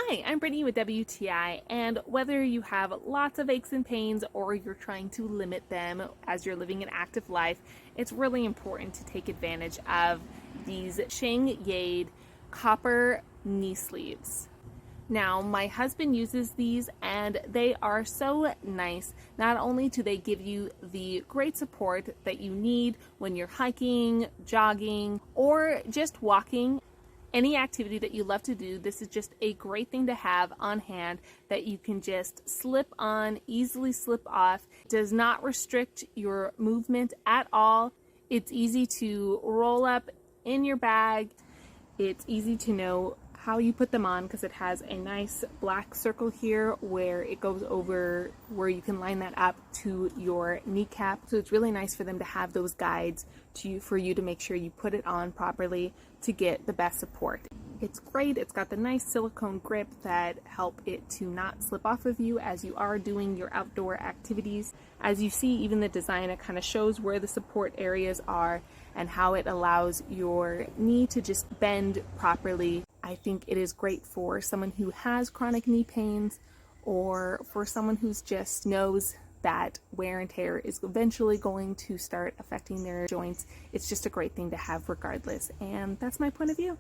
Hi, I'm Brittany with WTI, and whether you have lots of aches and pains or you're trying to limit them as you're living an active life, it's really important to take advantage of these SHENGYADE copper knee sleeves. Now, my husband uses these and they are so nice. Not only do they give you the great support that you need when you're hiking, jogging, or just walking, any activity that you love to do, this is just a great thing to have on hand that you can just slip on, easily slip off. It does not restrict your movement at all. It's easy to roll up in your bag. It's easy to know how you put them on because it has a nice black circle here where it goes over where you can line that up to your kneecap. So it's really nice for them to have those guides for you to make sure you put it on properly to get the best support. It's great. It's got the nice silicone grip that help it to not slip off of you as you are doing your outdoor activities. As you see, even the design, it kind of shows where the support areas are and how it allows your knee to just bend properly. I think it is great for someone who has chronic knee pains or for someone who's just knows that wear and tear is eventually going to start affecting their joints. It's just a great thing to have regardless, and that's my point of view.